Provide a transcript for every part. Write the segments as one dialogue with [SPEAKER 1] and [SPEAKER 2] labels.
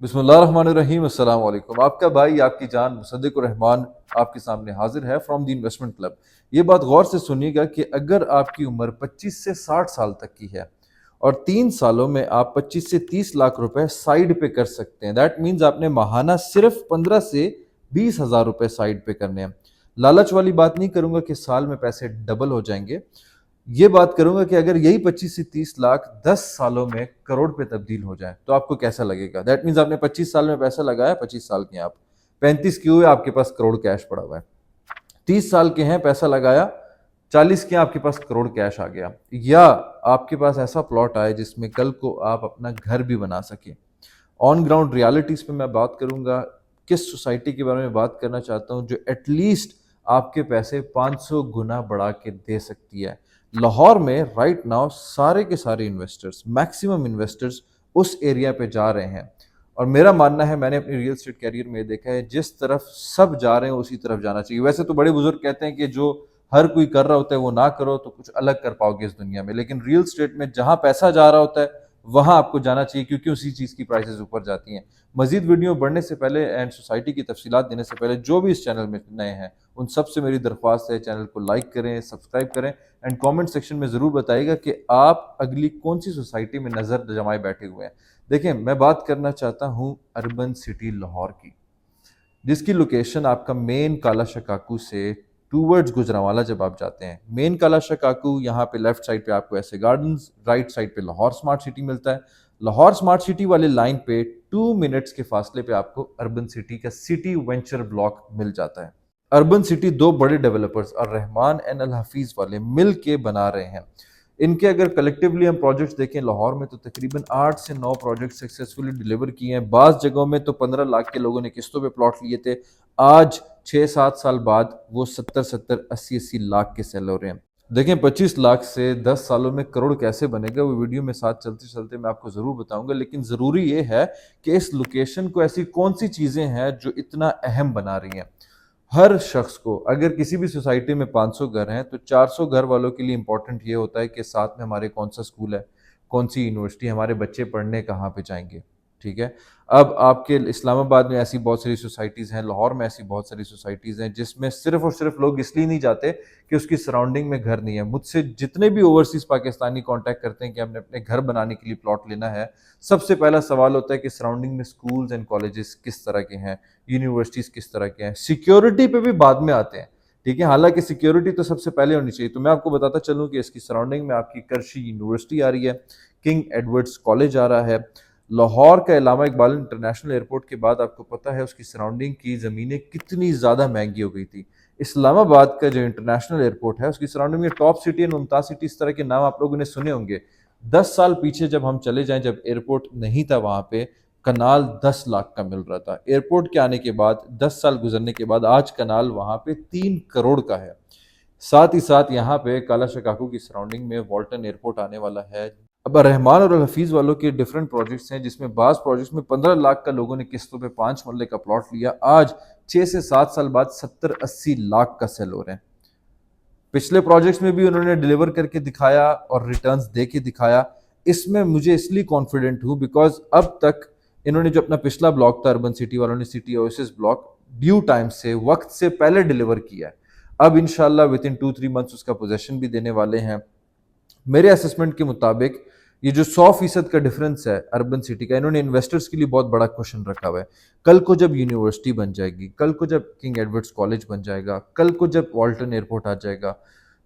[SPEAKER 1] बिस्मिल्लाहिर्रहमानिर्रहीम अस्सलाम वालेकुम। आपका भाई आपकी जान मुसद्दिकुर रहमान आपके सामने हाजिर है फ्रॉम द इन्वेस्टमेंट क्लब। ये बात गौर से सुनिएगा कि अगर आपकी उम्र 25 से 60 साल तक की है और 3 सालों में आप 25 से 30 लाख रुपए साइड पे कर सकते हैं, दैट मीन्स आपने माहाना सिर्फ 15 से 20 हज़ार रुपए साइड पे करने हैं। लालच वाली बात नहीं करूंगा कि साल में पैसे डबल हो जाएंगे। ये बात करूंगा कि अगर यही 25 से 30 लाख 10 सालों में करोड़ पे तब्दील हो जाए तो आपको कैसा लगेगा। दैट मीन्स आपने 25 साल में पैसा लगाया, 25 साल के हैं आप, 35 के हुए आपके पास करोड़ कैश पड़ा हुआ है। 30 साल के हैं, पैसा लगाया, 40 के आपके पास करोड़ कैश आ गया। या आपके पास ऐसा प्लॉट आए जिसमें कल को आप अपना घर भी बना सके। ऑन ग्राउंड रियलिटीज पे मैं बात करूंगा, किस सोसाइटी के बारे में बात करना चाहता हूं जो एटलीस्ट आपके पैसे 500 गुना बढ़ा के दे सकती है। लाहौर में राइट नाउ सारे के सारे इन्वेस्टर्स, मैक्सिमम इन्वेस्टर्स उस एरिया पे जा रहे हैं। और मेरा मानना है, मैंने अपने रियल एस्टेट कैरियर में देखा है, जिस तरफ सब जा रहे हैं उसी तरफ जाना चाहिए। वैसे तो बड़े बुजुर्ग कहते हैं कि जो हर कोई कर रहा होता है वो ना करो तो कुछ अलग कर पाओगे इस दुनिया में, लेकिन रियल एस्टेट में जहां पैसा जा रहा होता है वहां आपको जाना चाहिए, क्योंकि उसी चीज की प्राइसेस ऊपर जाती हैं। मजीद वीडियो बढ़ने से पहले एंड सोसाइटी की तफसीलात देने से पहले जो भी इस चैनल में नए हैं उन सबसे मेरी दरख्वास्त है, चैनल को लाइक करें, सब्सक्राइब करें एंड कमेंट सेक्शन में ज़रूर बताइएगा कि आप अगली कौन सी सोसाइटी में नज़र जमाए बैठे हुए हैं। देखें, मैं बात करना चाहता हूँ अर्बन सिटी लाहौर की, जिसकी लोकेशन आपका मेन काला शकाकू से टूवर्ड्स गुजरांवाला जब आप जाते हैं, मेन काला शकाकू, यहाँ पे लेफ्ट साइड पे आपको ऐसे गार्डन्स, राइट साइड पे लाहौर स्मार्ट सिटी मिलता है। लाहौर स्मार्ट सिटी वाले लाइन पे 2 मिनट्स के फासले पे आपको अर्बन सिटी का सिटी वेंचर ब्लॉक मिल जाता है। अर्बन सिटी दो बड़े डेवलपर्स और रहमान एंड अल हफीज वाले मिल के बना रहे हैं। इनके अगर कलेक्टिवली हम प्रोजेक्ट्स देखें लाहौर में तो तकरीबन 8 से 9 प्रोजेक्ट सक्सेसफुली डिलीवर किए हैं। बाज़ जगहों में तो 15 लाख के लोगों ने किस्तों पे प्लॉट लिए थे, आज 6-7 साल बाद वो 70-70, 80-80 लाख के सेल हो रहे हैं। देखें, 25 लाख से 10 सालों में करोड़ कैसे बनेगा वो वीडियो में साथ चलते चलते मैं आपको ज़रूर बताऊंगा, लेकिन ज़रूरी ये है कि इस लोकेशन को ऐसी कौन सी चीज़ें हैं जो इतना अहम बना रही हैं। हर शख्स को, अगर किसी भी सोसाइटी में 500 घर हैं तो 400 घर वालों के लिए इंपॉर्टेंट ये होता है कि साथ में हमारे कौन सा स्कूल है, कौन सी यूनिवर्सिटी, हमारे बच्चे पढ़ने कहाँ पे जाएंगे। ठीक है। अब आपके इस्लामाबाद में ऐसी बहुत सारी सोसाइटीज़ हैं, लाहौर में ऐसी बहुत सारी सोसाइटीज़ हैं जिसमें सिर्फ और सिर्फ लोग इसलिए नहीं जाते कि उसकी सराउंडिंग में घर नहीं है। मुझसे जितने भी ओवरसीज़ पाकिस्तानी कांटेक्ट करते हैं कि हमने अपने घर बनाने के लिए प्लॉट लेना है, सबसे पहला सवाल होता है कि सराउंडिंग में स्कूल्स एंड कॉलेजेस किस तरह के हैं, यूनिवर्सिटीज़ किस तरह के हैं। सिक्योरिटी पे भी बाद में आते हैं, ठीक है, हालांकि सिक्योरिटी तो सबसे पहले होनी चाहिए। तो मैं आपको बताता चलूँ कि इसकी सराउंडिंग में आपकी करशी यूनिवर्सिटी आ रही है, किंग एडवर्ड्स कॉलेज आ रहा है। लाहौर का इलामा इकबाल इंटरनेशनल एयरपोर्ट के बाद आपको पता है उसकी सराउंडिंग की ज़मीनें कितनी ज़्यादा महंगी हो गई थी। इस्लामाबाद का जो इंटरनेशनल एयरपोर्ट है उसकी सराउंडिंग में top city and Mumtaz city, इस तरह के नाम आप लोगों ने सुने होंगे। 10 साल पीछे जब हम चले जाएं, जब एयरपोर्ट नहीं था वहां पे कनाल 10 लाख का मिल रहा था। एयरपोर्ट के आने के बाद 10 साल गुजरने के बाद आज कनाल वहां पे 3 करोड़ का है। साथ ही साथ यहाँ पे काला शकाकू की सराउंडिंग में वॉल्टन एयरपोर्ट आने वाला है। अब रहमान और हफीज वालों के डिफरेंट प्रोजेक्ट्स हैं जिसमें बाज प्रोजेक्ट्स में 15 लाख का लोगों ने किस्तों पे 5 मरले का प्लॉट लिया, आज 6 से 7 साल बाद 70-80 लाख का सेल हो रहे हैं। पिछले प्रोजेक्ट्स में भी उन्होंने डिलीवर करके दिखाया और रिटर्न्स दे के दिखाया। इसमें मुझे इसलिए कॉन्फिडेंट हूँ बिकॉज अब तक इन्होंने जो अपना पिछला ब्लॉक था अर्बन सिटी वालों ने, city oasis block, due time से, वक्त से पहले डिलीवर किया है। अब इंशाल्लाह विद इन 2-3 मंथ्स उसका पोजेशन भी देने वाले हैं। मेरे असेसमेंट के मुताबिक ये जो 100% का डिफरेंस है अर्बन सिटी का, इन्होंने इन्वेस्टर्स के लिए बहुत बड़ा क्वेश्चन रखा हुआ है। कल को जब यूनिवर्सिटी बन जाएगी, कल को जब किंग एडवर्ड्स कॉलेज बन जाएगा, कल को जब वॉल्टन एयरपोर्ट आ जाएगा,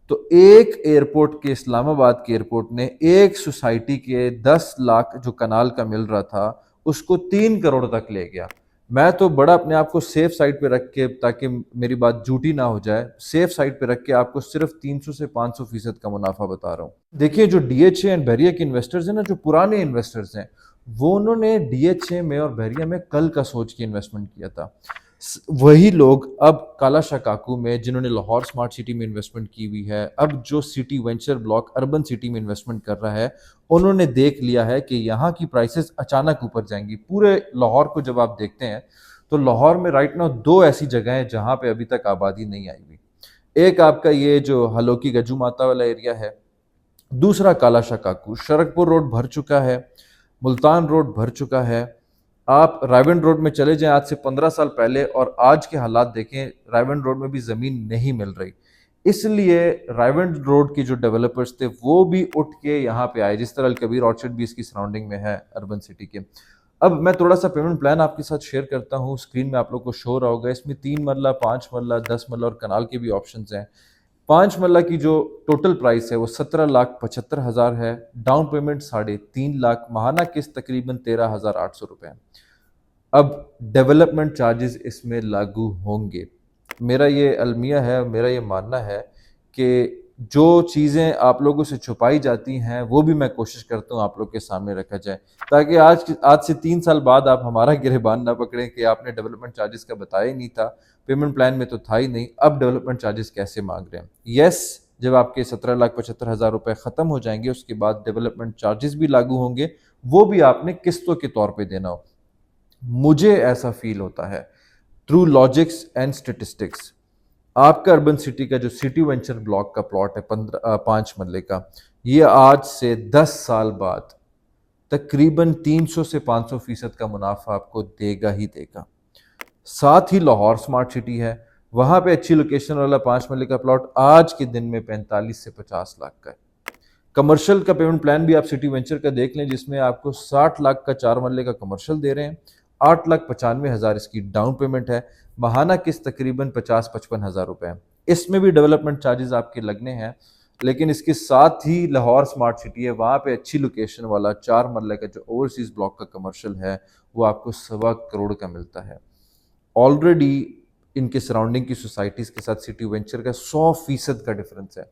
[SPEAKER 1] तो एक एयरपोर्ट के, इस्लामाबाद के एयरपोर्ट ने एक सोसाइटी के 10 लाख जो कनाल का मिल रहा था उसको 3 करोड़ तक ले गया। मैं तो बड़ा अपने आप को सेफ साइड पे रख के, ताकि मेरी बात झूठी ना हो जाए, सेफ साइड पे रख के आपको सिर्फ 300 से 500% का मुनाफा बता रहा हूँ। देखिए, जो डीएचए एंड बहरिया के इन्वेस्टर्स हैं ना, जो पुराने इन्वेस्टर्स हैं, वो उन्होंने डीएचए में और बहरिया में कल का सोच के इन्वेस्टमेंट किया था। वही लोग अब काला शकाकू में, जिन्होंने लाहौर स्मार्ट सिटी में इन्वेस्टमेंट की हुई है, अब जो city venture block urban city में इन्वेस्टमेंट कर रहा है, उन्होंने देख लिया है कि यहाँ की प्राइसेस अचानक ऊपर जाएंगी। पूरे लाहौर को जब आप देखते हैं तो लाहौर में राइट नाउ 2 ऐसी जगह हैं जहाँ पे अभी तक आबादी नहीं आई हुई। एक आपका ये जो हलोकी गज्जू माता वाला एरिया है, दूसरा काला शकाकू। शरकपुर रोड भर चुका है, मुल्तान रोड भर चुका है, आप रायवन रोड में चले जाएं आज से 15 साल पहले और आज के हालात देखें, रायवन रोड में भी ज़मीन नहीं मिल रही। इसलिए रायवन रोड के जो डेवलपर्स थे वो भी उठ के यहाँ पे आए, जिस तरह अलकबीर ऑर्चर्ड भी इसकी सराउंडिंग में है अर्बन सिटी के। अब मैं थोड़ा सा पेमेंट प्लान आपके साथ शेयर करता हूँ, स्क्रीन में आप लोग को शो रहा होगा। इसमें 3 मरला, 5 मरला, 10 मरला और कनाल के भी ऑप्शन हैं। 5 मरला की जो टोटल प्राइस है वो 17,75,000 है। डाउन पेमेंट 3.5 लाख, माहाना किस्त तकरीबन 13,800 रुपये। अब डेवलपमेंट चार्जेस इसमें लागू होंगे। मेरा ये अलमिया है, मेरा ये मानना है कि जो चीज़ें आप लोगों से छुपाई जाती हैं वो भी मैं कोशिश करता हूँ आप लोग के सामने रखा जाए, ताकि आज से 3 साल बाद आप हमारा गिरबान ना पकड़ें कि आपने डेवलपमेंट चार्जेस का बताया ही नहीं था, पेमेंट प्लान में तो था ही नहीं, अब डेवलपमेंट चार्जेस कैसे मांग रहे हैं। यस, जब आपके 17,75,000 रुपये ख़त्म हो जाएंगे उसके बाद डेवलपमेंट चार्जेस भी लागू होंगे, वो भी आपने किस्तों के तौर पर देना हो। मुझे ऐसा फील होता है थ्रू लॉजिक्स एंड स्टेटिस्टिक्स, आपका अर्बन सिटी का जो सिटी वेंचर ब्लॉक का प्लॉट है 5 मरले का, ये आज से 10 साल बाद तकरीबन 300 से 500% का मुनाफा आपको देगा ही देगा। साथ ही लाहौर स्मार्ट सिटी है, वहां पे अच्छी लोकेशन वाला 5 मरले का प्लॉट आज के दिन में 45 से 50 लाख का है। कमर्शियल का पेमेंट प्लान भी आप सिटी वेंचर का देख लें, जिसमें आपको 60 लाख का 4 मरले का कमर्शियल दे रहे हैं, 8,95,000 इसकी डाउन पेमेंट है, माहाना किस्त तकरीबन 50-55 हज़ार रुपये है। इसमें भी डेवलपमेंट चार्जेस आपके लगने हैं, लेकिन इसके साथ ही लाहौर स्मार्ट सिटी है, वहाँ पे अच्छी लोकेशन वाला 4 मरले का जो ओवरसीज ब्लॉक का कमर्शियल है वो आपको 1.25 करोड़ का मिलता है। ऑलरेडी इनके सराउंडिंग की सोसाइटीज़ के साथ सिटी वेंचर का 100% का डिफरेंस है।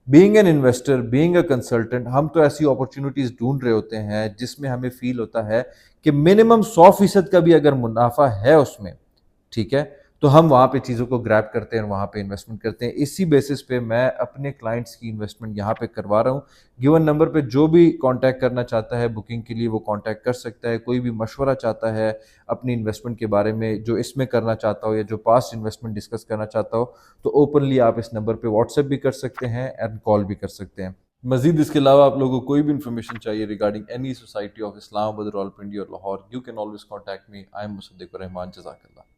[SPEAKER 1] Being an investor, being a consultant, हम तो ऐसी अपॉर्चुनिटीज ढूंढ रहे होते हैं जिसमें हमें फील होता है कि मिनिमम 100% का भी अगर मुनाफा है उसमें, ठीक है, तो हम वहाँ पे चीज़ों को ग्रैब करते हैं और वहाँ पे इन्वेस्टमेंट करते हैं। इसी बेसिस पे मैं अपने क्लाइंट्स की इन्वेस्टमेंट यहाँ पे करवा रहा हूँ। गिवन नंबर पे जो भी कांटेक्ट करना चाहता है बुकिंग के लिए वो कांटेक्ट कर सकता है। कोई भी मशवरा चाहता है अपनी इन्वेस्टमेंट के बारे में, जो इसमें करना चाहता हो या जो पास्ट इन्वेस्टमेंट डिस्कस करना चाहता हो, तो ओपनली आप इस नंबर पे व्हाट्सएप भी कर सकते हैं एंड कॉल भी कर सकते हैं। मजीद इसके अलावा आप लोगों को कोई भी इन्फॉर्मेशन चाहिए regarding any society of Islamabad, Rawalpindi और Lahore, you can always contact me. I am Musaddiq Rehman. जज़ाकल्लाह।